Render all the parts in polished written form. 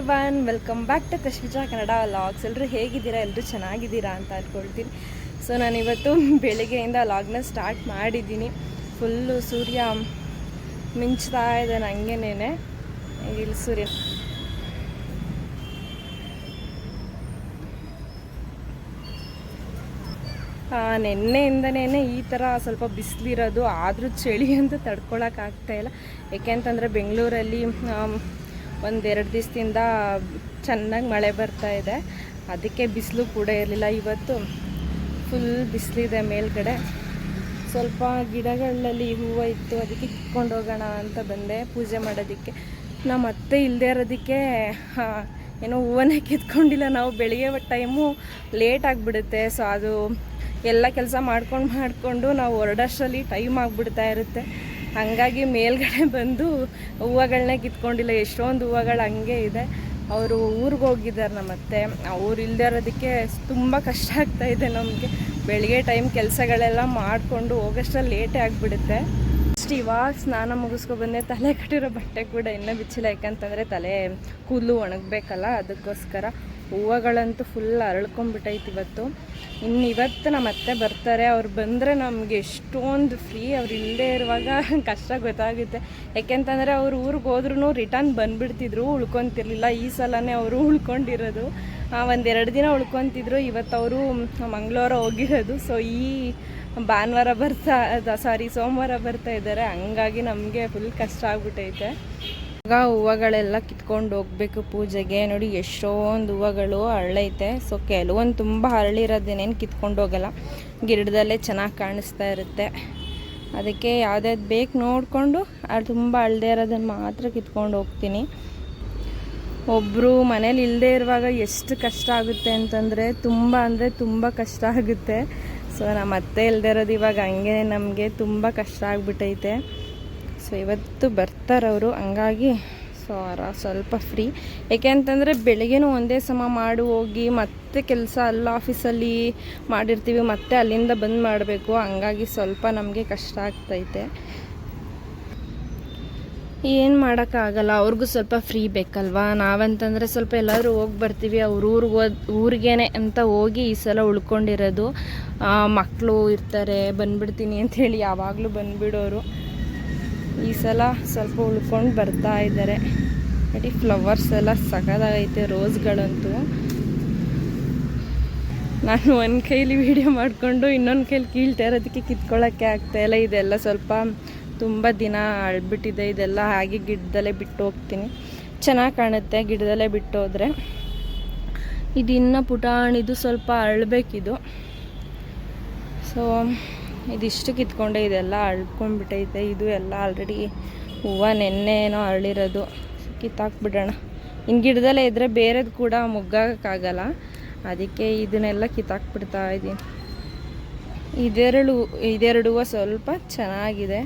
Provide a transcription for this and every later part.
Everyone, welcome back to Kashmija Kannada vlogs. ಎಲ್ಲರೂ ಹೇಗಿದ್ದೀರಾ? ಎಲ್ಲರೂ ಚೆನ್ನಾಗಿದ್ದೀರಾ ಅಂತ ಅಂದ್ಕೊಳ್ತೀನಿ. ಸೊ ನಾನಿವತ್ತು ಬೆಳಿಗ್ಗೆಯಿಂದ ವ್ಲಾಗ್ನ ಸ್ಟಾರ್ಟ್ ಮಾಡಿದ್ದೀನಿ. ಫುಲ್ಲು ಸೂರ್ಯ ಮಿಂಚ್ತಾ ಇದೆ ನನಗೇನೆ. ಇಲ್ಲಿ ಸೂರ್ಯ ನೆನ್ನೆಯಿಂದನೇ ಈ ಥರ ಸ್ವಲ್ಪ ಬಿಸಿಲಿರೋದು, ಆದರೂ ಚಳಿ ಅಂತ ತಡ್ಕೊಳಕ್ಕಾಗ್ತಾಯಿಲ್ಲ. ಏಕೆಂತಂದರೆ ಬೆಂಗಳೂರಲ್ಲಿ ಒಂದೆರಡು ದಿವಸದಿಂದ ಚೆನ್ನಾಗಿ ಮಳೆ ಬರ್ತಾ ಇದೆ, ಅದಕ್ಕೆ ಬಿಸಿಲು ಕೂಡ ಇರಲಿಲ್ಲ. ಇವತ್ತು ಫುಲ್ ಬಿಸಿಲಿದೆ ಮೇಲ್ಗಡೆ. ಸ್ವಲ್ಪ ಗಿಡಗಳಲ್ಲಿ ಹೂವು ಇತ್ತು, ಅದಕ್ಕೆ ಕಿತ್ಕೊಂಡು ಹೋಗೋಣ ಅಂತ ಬಂದೆ ಪೂಜೆ ಮಾಡೋದಕ್ಕೆ. ನಮ್ಮ ಅತ್ತೆ ಇಲ್ಲದೆ ಇರೋದಕ್ಕೆ ಏನೋ ಹೂವನ್ನೇ ಕಿತ್ಕೊಂಡಿಲ್ಲ. ನಾವು ಬೆಳಿಗ್ಗೆ ಟೈಮು ಲೇಟ್ ಆಗಿಬಿಡುತ್ತೆ. ಸೊ ಅದು ಎಲ್ಲ ಕೆಲಸ ಮಾಡಿಕೊಂಡು ನಾವು ಹೊರಡೋಷ್ಟರಲ್ಲಿ ಟೈಮ್ ಆಗಿಬಿಡ್ತಾ ಇರುತ್ತೆ. ಹಾಗಾಗಿ ಮೇಲ್ಗಡೆ ಬಂದು ಹೂವುಗಳನ್ನೇ ಕಿತ್ಕೊಂಡಿಲ್ಲ. ಎಷ್ಟೊಂದು ಹೂವುಗಳು ಹಂಗೆ ಇದೆ. ಅವರು ಊರಿಗೆ ಹೋಗಿದ್ದಾರೆ ನಮ್ಮತ್ತೆ. ಅವ್ರು ಇಲ್ಲದೆ ಇರೋದಕ್ಕೆ ತುಂಬ ಕಷ್ಟ ಆಗ್ತಾಯಿದೆ ನಮಗೆ. ಬೆಳಿಗ್ಗೆ ಟೈಮ್ ಕೆಲಸಗಳೆಲ್ಲ ಮಾಡಿಕೊಂಡು ಹೋಗೋಷ್ಟರಲ್ಲಿ ಲೇಟೇ ಆಗಿಬಿಡುತ್ತೆ. ಅಷ್ಟು ಇವಾಗ ಸ್ನಾನ ಮುಗಿಸ್ಕೊಬಂದೆ. ತಲೆ ಕಟ್ಟಿರೋ ಬಟ್ಟೆ ಕೂಡ ಇನ್ನೂ ಬಿಚ್ಚಿಲ್ಲ, ಯಾಕಂತಂದರೆ ತಲೆ ಕೂದಲು ಒಣಗಬೇಕಲ್ಲ, ಅದಕ್ಕೋಸ್ಕರ. ಹೂವುಗಳಂತೂ ಫುಲ್ ಅರಳ್ಕೊಂಡ್ಬಿಟ್ಟೈತೆ ಇವತ್ತು. ಇವತ್ತು ನಮ್ಮ ಅತ್ತೆ ಬರ್ತಾರೆ. ಅವ್ರು ಬಂದರೆ ನಮಗೆ ಎಷ್ಟೊಂದು ಫ್ರೀ. ಅವ್ರು ಇಲ್ಲದೆ ಇರುವಾಗ ಕಷ್ಟ ಗೊತ್ತಾಗುತ್ತೆ. ಯಾಕೆಂತಂದರೆ ಅವ್ರು ಊರಿಗೆ ಹೋದ್ರೂ ರಿಟರ್ನ್ ಬಂದುಬಿಡ್ತಿದ್ರು, ಉಳ್ಕೊತಿರ್ಲಿಲ್ಲ. ಈ ಸಲನೇ ಅವರು ಉಳ್ಕೊಂಡಿರೋದು. ಒಂದೆರಡು ದಿನ ಉಳ್ಕೊತಿದ್ರು. ಇವತ್ತು ಅವರು ಮಂಗಳವಾರ ಹೋಗಿರೋದು. ಸೊ ಈ ಭಾನುವಾರ ಸೋಮವಾರ ಬರ್ತಾ ಇದ್ದಾರೆ. ಹಂಗಾಗಿ ನಮಗೆ ಫುಲ್ ಕಷ್ಟ ಆಗ್ಬಿಟ್ಟೈತೆ. ಇವಾಗ ಹೂವುಗಳೆಲ್ಲ ಕಿತ್ಕೊಂಡು ಹೋಗ್ಬೇಕು ಪೂಜೆಗೆ. ನೋಡಿ ಎಷ್ಟೊಂದು ಹೂವುಗಳು ಅರಳೈತೆ. ಸೊ ಕೆಲವೊಂದು ತುಂಬ ಅರಳಿರೋದೇನೇನು ಕಿತ್ಕೊಂಡು ಹೋಗಲ್ಲ, ಗಿಡದಲ್ಲೇ ಚೆನ್ನಾಗಿ ಕಾಣಿಸ್ತಾ ಇರುತ್ತೆ. ಅದಕ್ಕೆ ಯಾವ್ದಾದ್ರು ಬೇಕು ನೋಡಿಕೊಂಡು ಅದು ತುಂಬ ಅಳದೇ ಇರೋದನ್ನು ಮಾತ್ರ ಕಿತ್ಕೊಂಡು ಹೋಗ್ತೀನಿ. ಒಬ್ಬರು ಮನೇಲಿ ಇಲ್ಲದೆ ಇರುವಾಗ ಎಷ್ಟು ಕಷ್ಟ ಆಗುತ್ತೆ ಅಂತಂದರೆ ತುಂಬ ಕಷ್ಟ ಆಗುತ್ತೆ. ಸೊ ನಮ್ಮ ಅತ್ತೆ ಇಲ್ಲದೆ ಇರೋದು ಇವಾಗ ಹಂಗೆ ನಮಗೆ ತುಂಬ ಕಷ್ಟ ಆಗಿಬಿಟ್ಟೈತೆ. ಸೊ ಇವತ್ತು ಬರ್ತಾರವರು, ಹಂಗಾಗಿ ಸ್ವಲ್ಪ ಫ್ರೀ. ಏಕೆ ಅಂತಂದರೆ ಬೆಳಗ್ಗೆನೂ ಒಂದೇ ಸಮ ಹೋಗಿ ಮತ್ತೆ ಕೆಲಸ ಆಫೀಸಲ್ಲಿ ಮಾಡಿರ್ತೀವಿ, ಮತ್ತೆ ಅಲ್ಲಿಂದ ಬಂದು ಮಾಡಬೇಕು. ಹಂಗಾಗಿ ಸ್ವಲ್ಪ ನಮಗೆ ಕಷ್ಟ ಆಗ್ತೈತೆ. ಏನು ಮಾಡೋಕ್ಕಾಗಲ್ಲ, ಅವ್ರಿಗೂ ಸ್ವಲ್ಪ ಫ್ರೀ ಬೇಕಲ್ವಾ. ನಾವಂತಂದರೆ ಸ್ವಲ್ಪ ಎಲ್ಲಾದರೂ ಹೋಗಿ ಬರ್ತೀವಿ. ಊರಿಗೇನೆ ಅಂತ ಹೋಗಿ ಈ ಸಲ ಉಳ್ಕೊಂಡಿರೋದು. ಮಕ್ಕಳು ಇರ್ತಾರೆ, ಬಂದುಬಿಡ್ತೀನಿ ಅಂಥೇಳಿ ಯಾವಾಗಲೂ ಬಂದುಬಿಡೋರು. ಈ ಸಲ ಸ್ವಲ್ಪ ಉಳ್ಕೊಂಡು ಬರ್ತಾ ಇದ್ದಾರೆ. ನೋಡಿ ಫ್ಲವರ್ಸ್ ಎಲ್ಲ ಸಖತ್ತಾಗೈತೆ, ರೋಸ್ಗಳಂತೂ. ನಾನು ಒಂದು ಕೈಲಿ ವಿಡಿಯೋ ಮಾಡಿಕೊಂಡು ಇನ್ನೊಂದು ಕೈಲಿ ಕೀಳ್ತಾ ಇರೋದಕ್ಕೆ ಕಿತ್ಕೊಳ್ಳೋಕ್ಕೆ ಆಗ್ತಾಯಿಲ್ಲ. ಇದೆಲ್ಲ ಸ್ವಲ್ಪ ತುಂಬ ದಿನ ಅಳ್ಬಿಟ್ಟಿದೆ. ಇದೆಲ್ಲ ಹಾಗೆ ಗಿಡದಲ್ಲೇ ಬಿಟ್ಟು ಹೋಗ್ತೀನಿ, ಚೆನ್ನಾಗಿ ಕಾಣುತ್ತೆ ಗಿಡದಲ್ಲೇ ಬಿಟ್ಟು ಹೋದರೆ. ಇದು ಇನ್ನೂ ಪುಟಾಣಿದು, ಸ್ವಲ್ಪ ಅರಳಬೇಕಿದು. ಸೊ ಇದಿಷ್ಟು ಕಿತ್ಕೊಂಡೆ, ಇದೆಲ್ಲ ಅಳ್ಕೊಂಡ್ಬಿಟ್ಟೈತೆ. ಇದು ಎಲ್ಲ ಆಲ್ರೆಡಿ ಹೂವು ನೆನ್ನೆನೋ ಅರಳಿರೋದು. ಕಿತ್ತಾಕ್ಬಿಡೋಣ. ಇನ್ನು ಗಿಡದಲ್ಲೇ ಇದ್ದರೆ ಬೇರೆದು ಕೂಡ ಮುಗ್ಗಾಗಕ್ಕಾಗಲ್ಲ, ಅದಕ್ಕೆ ಇದನ್ನೆಲ್ಲ ಕಿತ್ತಾಕ್ಬಿಡ್ತಾ ಇದ್ದೀನಿ. ಇದೆರಡು ಹೂವು ಸ್ವಲ್ಪ ಚೆನ್ನಾಗಿದೆ.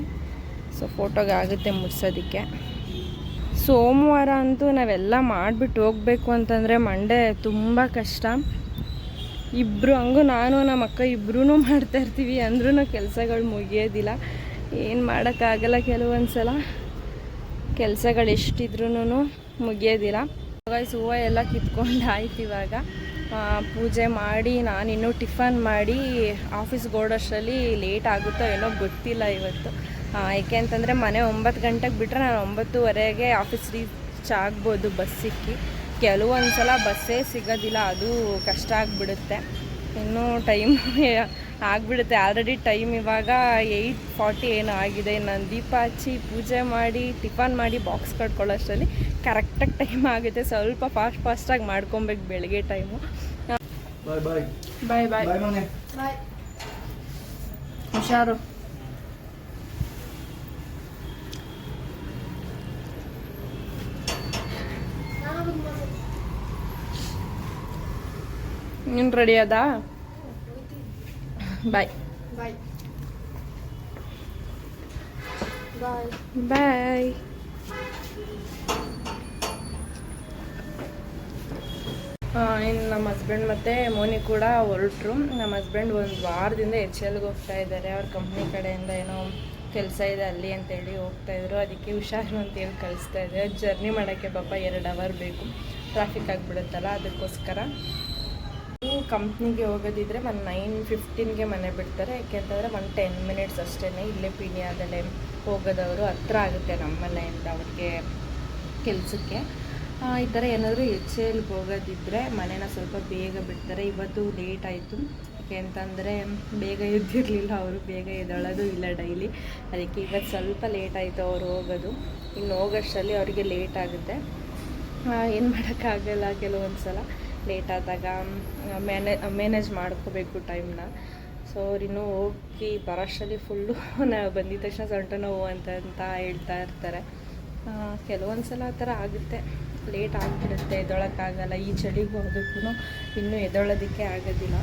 ಸೊ ಫೋಟೋಗೆ ಆಗುತ್ತೆ ಮುಡ್ಸೋದಕ್ಕೆ. ಸೋಮವಾರ ಅಂತೂ ನಾವೆಲ್ಲ ಮಾಡಿಬಿಟ್ಟು ಹೋಗಬೇಕು ಅಂತಂದರೆ ಮಂಡೇ ತುಂಬ ಕಷ್ಟ. ಇಬ್ಬರು ಹಂಗೂ ನಾನು ನಮ್ಮ ಅಕ್ಕ ಇಬ್ಬರೂ ಮಾಡ್ತಾಯಿರ್ತೀವಿ, ಅಂದ್ರೂ ಕೆಲಸಗಳು ಮುಗಿಯೋದಿಲ್ಲ. ಏನು ಮಾಡೋಕ್ಕಾಗಲ್ಲ, ಕೆಲವೊಂದು ಸಲ ಕೆಲಸಗಳು ಎಷ್ಟಿದ್ರೂ ಮುಗಿಯೋದಿಲ್ಲ. ಹೂವು ಎಲ್ಲ ಕಿತ್ಕೊಂಡು ಆಯ್ತು. ಇವಾಗ ಪೂಜೆ ಮಾಡಿ ನಾನಿನ್ನೂ ಟಿಫನ್ ಮಾಡಿ ಆಫೀಸ್ಗೆ ಓಡೋಷ್ಟರಲ್ಲಿ ಲೇಟ್ ಆಗುತ್ತೋ ಏನೋ ಗೊತ್ತಿಲ್ಲ ಇವತ್ತು. ಏಕೆ ಅಂತಂದರೆ ಮನೆ 9 ಗಂಟೆಗೆ ಬಿಟ್ಟರೆ ನಾನು 9:30ಗೆ ಆಫೀಸ್ ರೀಚ್ ಆಗ್ಬೋದು ಬಸ್ ಸಿಕ್ಕಿ. ಕೆಲವೊಂದು ಸಲ ಬಸ್ಸೇ ಸಿಗೋದಿಲ್ಲ, ಅದು ಕಷ್ಟ ಆಗಿಬಿಡುತ್ತೆ. ಇನ್ನೂ ಟೈಮ್ ಆಗಿಬಿಡುತ್ತೆ. ಆಲ್ರೆಡಿ ಟೈಮ್ ಇವಾಗ 8:40 ಏನೋ ಆಗಿದೆ. ನಾನು ದೀಪ ಹಚ್ಚಿ ಪೂಜೆ ಮಾಡಿ ಟಿಫನ್ ಮಾಡಿ ಬಾಕ್ಸ್ ಕಟ್ಕೊಳ್ಳೋಷ್ಟರಲ್ಲಿ ಕರೆಕ್ಟಾಗಿ ಟೈಮ್ ಆಗುತ್ತೆ. ಸ್ವಲ್ಪ ಫಾಸ್ಟಾಗಿ ಮಾಡ್ಕೊಬೇಕು ಬೆಳಗ್ಗೆ ಟೈಮು. ಬಾಯ್ ಹುಷಾರು. ನೀನು ರೆಡಿ ಅದಾ? ಬಾಯ್. ಇನ್ನು ನಮ್ಮ ಹಸ್ಬೆಂಡ್ ಮತ್ತು ಮೋನಿ ಕೂಡ ಹೊರಟರು. ನಮ್ಮ ಹಸ್ಬೆಂಡ್ ಒಂದು ವಾರದಿಂದ HLಗೆ ಹೋಗ್ತಾ ಇದ್ದಾರೆ. ಅವ್ರ ಕಂಪ್ನಿ ಕಡೆಯಿಂದ ಏನೋ ಕೆಲಸ ಇದೆ ಅಲ್ಲಿ ಅಂತೇಳಿ ಹೋಗ್ತಾಯಿದ್ರು. ಅದಕ್ಕೆ ಹುಷಾರು ಅಂತೇಳಿ ಕಳಿಸ್ತಾ ಇದ್ದಾರೆ. ಜರ್ನಿ ಮಾಡೋಕ್ಕೆ ಪಾಪ 2 ಅವರ್ ಬೇಕು. ಟ್ರಾಫಿಕ್ ಆಗಿಬಿಡುತ್ತಲ್ಲ, ಅದಕ್ಕೋಸ್ಕರ. ಕಂಪ್ನಿಗೆ ಹೋಗೋದಿದ್ರೆ 9:15ಗೆ ಮನೆ ಬಿಡ್ತಾರೆ. ಯಾಕೆಂತಂದರೆ 10 ಮಿನಿಟ್ಸ್ ಅಷ್ಟೇ ಇಲ್ಲೇ ಪೀಣ್ಯದಲ್ಲೇ ಹೋಗೋದವರು, ಹತ್ರ ಆಗುತ್ತೆ ನಮ್ಮ ಮನೆಯಿಂದ ಅವ್ರಿಗೆ ಕೆಲಸಕ್ಕೆ. ಈ ಥರ ಏನಾದರೂ HALಗೆ ಹೋಗೋದಿದ್ದರೆ ಮನೇನ ಸ್ವಲ್ಪ ಬೇಗ ಬಿಡ್ತಾರೆ. ಇವತ್ತು ಲೇಟ್ ಆಯಿತು, ಯಾಕೆ ಅಂತಂದರೆ ಬೇಗ ಎದ್ದಿರಲಿಲ್ಲ ಅವರು, ಬೇಗ ಎದ್ದೇಳೋದು ಇಲ್ಲ ಡೈಲಿ. ಅದಕ್ಕೆ ಇವತ್ತು ಸ್ವಲ್ಪ ಲೇಟ್ ಆಯಿತು ಅವ್ರು ಹೋಗೋದು. ಇನ್ನು ಹೋಗೋಷ್ಟರಲ್ಲಿ ಅವರಿಗೆ ಲೇಟ್ ಆಗುತ್ತೆ. ಏನು ಮಾಡೋಕ್ಕಾಗಲ್ಲ, ಕೆಲವೊಂದು ಸಲ ಲೇಟ್ ಆದಾಗ ಮ್ಯಾನೇಜ್ ಮಾಡ್ಕೋಬೇಕು ಟೈಮ್ನ. ಸೊ ಅವ್ರಿನ್ನೂ ಹೋಗಿ ಬರೋಷ್ಟರಲ್ಲಿ ಫುಲ್ಲು ನಾವು ಬಂದಿದ ತಕ್ಷಣ ಸೊಂಟ ನೋವು ಅಂತ ಹೇಳ್ತಾ ಇರ್ತಾರೆ. ಕೆಲವೊಂದು ಸಲ ಆ ಥರ ಆಗುತ್ತೆ, ಲೇಟ್ ಆಗಿಬಿಡುತ್ತೆ, ಎದ್ದೊಳಕ್ಕಾಗಲ್ಲ. ಈ ಚಳಿಗೆ ಹೋಗೋದಕ್ಕೂ ಇನ್ನೂ ಎದ್ದೊಳೋದಕ್ಕೆ ಆಗೋದಿಲ್ಲ.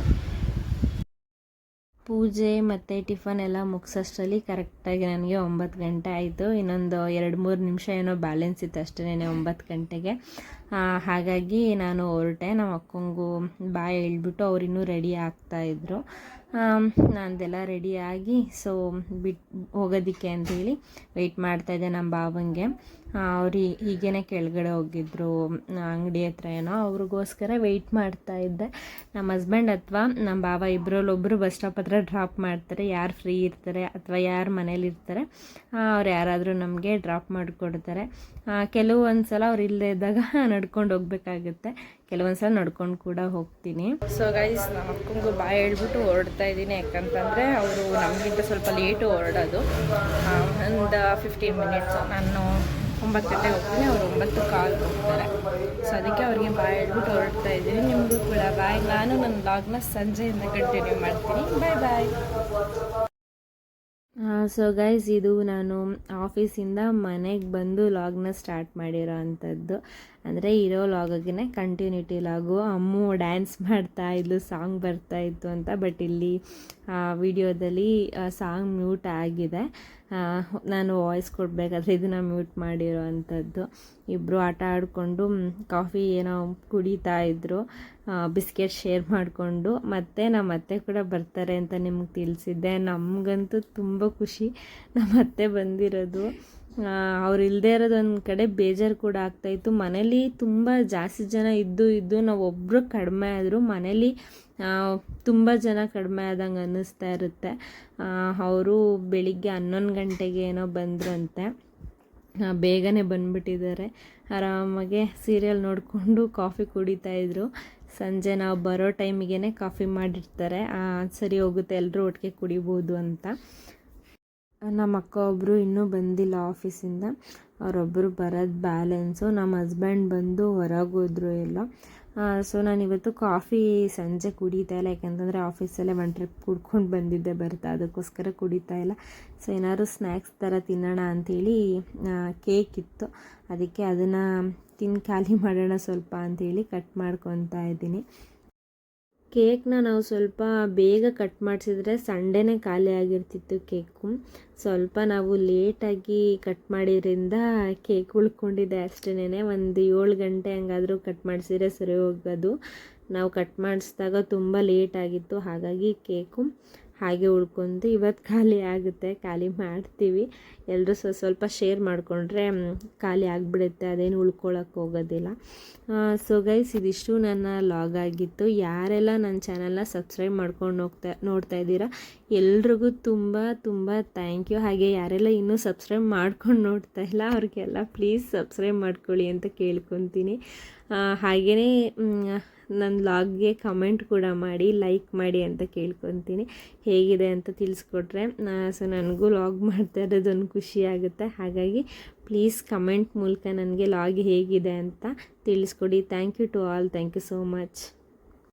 ಪೂಜೆ ಮತ್ತು ಟಿಫನ್ ಎಲ್ಲ ಮುಗಿಸೋಷ್ಟರಲ್ಲಿ ಕರೆಕ್ಟಾಗಿ ನನಗೆ 9 ಗಂಟೆ ಆಯಿತು. ಇನ್ನೊಂದು 2-3 ನಿಮಿಷ ಏನೋ ಬ್ಯಾಲೆನ್ಸ್ ಇತ್ತು ಅಷ್ಟೇ 9 ಗಂಟೆಗೆ. ಹಾಗಾಗಿ ನಾನು ಹೊರಟೆ. ನಮ್ಮ ಅಕ್ಕಂಗೂ ಬಾಯ್ ಹೇಳ್ಬಿಟ್ಟು ಅವರಿನ್ನೂ ರೆಡಿ ಆಗ್ತಾಯಿದ್ರು. ನಂದೆಲ್ಲ ರೆಡಿಯಾಗಿ ಸೊ ಹೋಗೋದಕ್ಕೆ ಅಂಥೇಳಿ ವೆಯ್ಟ್ ಮಾಡ್ತಾಯಿದ್ದೆ ನಮ್ಮ ಬಾವಂಗೆ. ಅವ್ರು ಹೀಗೇ ಕೆಳಗಡೆ ಹೋಗಿದ್ರು ಅಂಗಡಿ ಹತ್ರ ಏನೋ, ಅವ್ರಿಗೋಸ್ಕರ ವೆಯ್ಟ್ ಮಾಡ್ತಾಯಿದ್ದೆ. ನಮ್ಮ ಹಸ್ಬೆಂಡ್ ಅಥವಾ ನಮ್ಮ ಬಾವ ಇಬ್ಬರಲ್ಲೊಬ್ಬರು ಬಸ್ ಸ್ಟಾಪ್ ಹತ್ರ ಡ್ರಾಪ್ ಮಾಡ್ತಾರೆ. ಯಾರು ಫ್ರೀ ಇರ್ತಾರೆ ಅಥವಾ ಯಾರು ಮನೇಲಿರ್ತಾರೆ ಅವ್ರು ಯಾರಾದರೂ ನಮಗೆ ಡ್ರಾಪ್ ಮಾಡಿಕೊಡ್ತಾರೆ. ಕೆಲವೊಂದು ಸಲ ಅವ್ರು ಇಲ್ಲದೆ ಇದ್ದಾಗ ನಡ್ಕೊಂಡು ಹೋಗ್ಬೇಕಾಗುತ್ತೆ, ಕೆಲವೊಂದು ಸಲ ನಡ್ಕೊಂಡು ಕೂಡ ಹೋಗ್ತೀನಿ. ಸೊ ಗೈಸ್, ನಮ್ಮ ಅಕ್ಕಂಗೂ ಬಾಯ್ ಹೇಳ್ಬಿಟ್ಟು ಹೊರಡ್ತಾ ಇದ್ದೀನಿ. ಯಾಕಂತಂದರೆ ಅವರು ನಮಗಿಂತ ಸ್ವಲ್ಪ ಲೇಟು ಹೊರಡೋದು, ಒಂದು 15 ಮಿನಿಟ್ಸು. ನಾನು 9 ಗಂಟೆಗೆ ಹೋಗ್ತೀನಿ, ಅವರು 9:15 ಹೋಗ್ತಾರೆ. ಸೊ ಅದಕ್ಕೆ ಅವ್ರಿಗೆ ಬಾಯ್ ಹೇಳ್ಬಿಟ್ಟು ಹೊರಡ್ತಾ ಇದ್ದೀನಿ. ನಿಮಗೂ ಕೂಡ ಬಾಯ್. ನಾನು ನನ್ನ ವ್ಲಾಗ್ನ ಸಂಜೆಯಿಂದ ಕಂಟಿನ್ಯೂ ಮಾಡ್ತೀನಿ. ಬಾಯ್ ಬಾಯ್. ಸೊ ಗೈಸ್, ಇದು ನಾನು ಆಫೀಸಿಂದ ಮನೆಗೆ ಬಂದು ಲಾಗ್ನ ಸ್ಟಾರ್ಟ್ ಮಾಡಿರೋ ಅಂಥದ್ದು. ಅಂದರೆ ಇರೋ ಲಾಗೇ ಕಂಟಿನ್ಯೂಟಿ ಲಾಗು. ಅಮ್ಮು ಡ್ಯಾನ್ಸ್ ಮಾಡ್ತಾ ಇದ್ಲು, ಸಾಂಗ್ ಬರ್ತಾಯಿತ್ತು ಅಂತ. ಬಟ್ ಇಲ್ಲಿ ವಿಡಿಯೋದಲ್ಲಿ ಸಾಂಗ್ ಮ್ಯೂಟ್ ಆಗಿದೆ. ನಾನು ವಾಯ್ಸ್ ಕೊಡಬೇಕಾದ್ರೆ ಇದನ್ನು ಮ್ಯೂಟ್ ಮಾಡಿರೋ ಅಂಥದ್ದು. ಇಬ್ಬರು ಆಟ ಆಡಿಕೊಂಡು ಕಾಫಿ ಏನೋ ಕುಡಿತಾ ಇದ್ದರು, ಬಿಸ್ಕೆಟ್ ಶೇರ್ ಮಾಡಿಕೊಂಡು. ಮತ್ತು ನಮ್ಮ ಅತ್ತೆ ಕೂಡ ಬರ್ತಾರೆ ಅಂತ ನಿಮ್ಗೆ ತಿಳಿಸಿದ್ದೆ. ನಮಗಂತೂ ತುಂಬ ಖುಷಿ ನಮ್ಮ ಅತ್ತೆ ಬಂದಿರೋದು. ಅವ್ರು ಇಲ್ಲದೇ ಇರೋದು ಒಂದು ಕಡೆ ಬೇಜಾರು ಕೂಡ ಆಗ್ತಾಯಿತ್ತು. ಮನೇಲಿ ತುಂಬ ಜಾಸ್ತಿ ಜನ ಇದ್ದು ನಾವು ಒಬ್ಬರು ಕಡಿಮೆ ಆದರೂ ಮನೇಲಿ ತುಂಬ ಜನ ಕಡಿಮೆ ಆದಂಗೆ ಅನ್ನಿಸ್ತಾ ಇರುತ್ತೆ. ಅವರು ಬೆಳಿಗ್ಗೆ 11 ಗಂಟೆಗೆ ಏನೋ ಬಂದ್ರಂತೆ, ಬೇಗನೆ ಬಂದುಬಿಟ್ಟಿದ್ದಾರೆ. ಆರಾಮಾಗೆ ಸೀರಿಯಲ್ ನೋಡಿಕೊಂಡು ಕಾಫಿ ಕುಡಿತಾಯಿದ್ರು. ಸಂಜೆ ನಾವು ಬರೋ ಟೈಮಿಗೆ ಕಾಫಿ ಮಾಡಿರ್ತಾರೆ, ಸರಿ ಹೋಗುತ್ತೆ, ಎಲ್ಲರೂ ಒಟ್ಟಿಗೆ ಕುಡಿಬೋದು ಅಂತ. ನಮ್ಮ ಅಕ್ಕ ಒಬ್ಬರು ಇನ್ನೂ ಬಂದಿಲ್ಲ ಆಫೀಸಿಂದ, ಅವರೊಬ್ಬರು ಬರೋದು ಬ್ಯಾಲೆನ್ಸು. ನಮ್ಮ ಹಸ್ಬೆಂಡ್ ಬಂದು ಹೊರಗೋದ್ರು ಎಲ್ಲ. ಸೊ ನಾನಿವತ್ತು ಕಾಫಿ ಸಂಜೆ ಕುಡಿತಾ ಇಲ್ಲ, ಯಾಕೆಂತಂದರೆ ಆಫೀಸಲ್ಲೇ 1 ಟ್ರಿಪ್ ಕುಡ್ಕೊಂಡು ಬಂದಿದ್ದೆ ಬರ್ತಾ, ಅದಕ್ಕೋಸ್ಕರ ಕುಡಿತಾ ಇಲ್ಲ. ಸೊ ಏನಾದ್ರು ಸ್ನ್ಯಾಕ್ಸ್ ಥರ ತಿನ್ನೋಣ ಅಂಥೇಳಿ ಕೇಕ್ ಇತ್ತು, ಅದಕ್ಕೆ ಅದನ್ನು ತಿಂದು ಖಾಲಿ ಮಾಡೋಣ ಸ್ವಲ್ಪ ಅಂಥೇಳಿ ಕಟ್ ಮಾಡ್ಕೊತಾ ಇದ್ದೀನಿ. ಕೇಕ್ನ ನಾವು ಸ್ವಲ್ಪ ಬೇಗ ಕಟ್ ಮಾಡಿಸಿದ್ರೆ ಸಂಡೇನೇ ಖಾಲಿ ಆಗಿರ್ತಿತ್ತು ಕೇಕು. ಸ್ವಲ್ಪ ನಾವು ಲೇಟಾಗಿ ಕಟ್ ಮಾಡಿದ್ರಿಂದ ಕೇಕ್ ಉಳ್ಕೊಂಡಿದೆ ಅಷ್ಟೇನೆ. ಒಂದು 7 ಗಂಟೆ ಹಂಗಾದರೂ ಕಟ್ ಮಾಡಿಸಿದ್ರೆ ಸರಿ ಹೋಗೋದು. ನಾವು ಕಟ್ ಮಾಡಿಸಿದಾಗ ತುಂಬ ಲೇಟ್ ಆಗಿತ್ತು, ಹಾಗಾಗಿ ಕೇಕು ಹಾಗೆ ಉಳ್ಕೊಂಡು ಇವತ್ತು ಖಾಲಿ ಆಗುತ್ತೆ. ಖಾಲಿ ಮಾಡ್ತೀವಿ, ಎಲ್ಲರೂ ಸ್ವಲ್ಪ ಶೇರ್ ಮಾಡಿಕೊಂಡ್ರೆ ಖಾಲಿ ಆಗಿಬಿಡುತ್ತೆ, ಅದೇನು ಉಳ್ಕೊಳ್ಳೋಕೆ ಹೋಗೋದಿಲ್ಲ. ಸೊ ಗೈಸ್, ಇದಿಷ್ಟು ನನ್ನ ಲಾಗ್ ಆಗಿತ್ತು. ಯಾರೆಲ್ಲ ನನ್ನ ಚಾನಲ್ನ ಸಬ್ಸ್ಕ್ರೈಬ್ ಮಾಡ್ಕೊಂಡು ನೋಡ್ತಾ ಇದ್ದೀರಾ ಎಲ್ರಿಗೂ ತುಂಬ ತುಂಬ ಥ್ಯಾಂಕ್ ಯು. ಹಾಗೆ ಯಾರೆಲ್ಲ ಇನ್ನೂ ಸಬ್ಸ್ಕ್ರೈಬ್ ಮಾಡ್ಕೊಂಡು ನೋಡ್ತಾ ಇಲ್ಲ ಅವ್ರಿಗೆಲ್ಲ ಪ್ಲೀಸ್ ಸಬ್ಸ್ಕ್ರೈಬ್ ಮಾಡ್ಕೊಳ್ಳಿ ಅಂತ ಕೇಳ್ಕೊತೀನಿ. ಹಾಗೆಯೇ ನನ್ನ ಲಾಗ್ಗೆ ಕಮೆಂಟ್ ಕೂಡ ಮಾಡಿ, ಲೈಕ್ ಮಾಡಿ ಅಂತ ಕೇಳ್ಕೊತೀನಿ. ಹೇಗಿದೆ ಅಂತ ತಿಳಿಸ್ಕೊಟ್ರೆ ಸೊ ನನಗೂ ಲಾಗ್ ಮಾಡ್ತಾ ಇರೋದೊಂದು ಖುಷಿ ಆಗುತ್ತೆ. ಹಾಗಾಗಿ ಪ್ಲೀಸ್ ಕಮೆಂಟ್ ಮೂಲಕ ನನಗೆ ಲಾಗ್ ಹೇಗಿದೆ ಅಂತ ತಿಳಿಸ್ಕೊಡಿ. Thank you to all, thank you so much.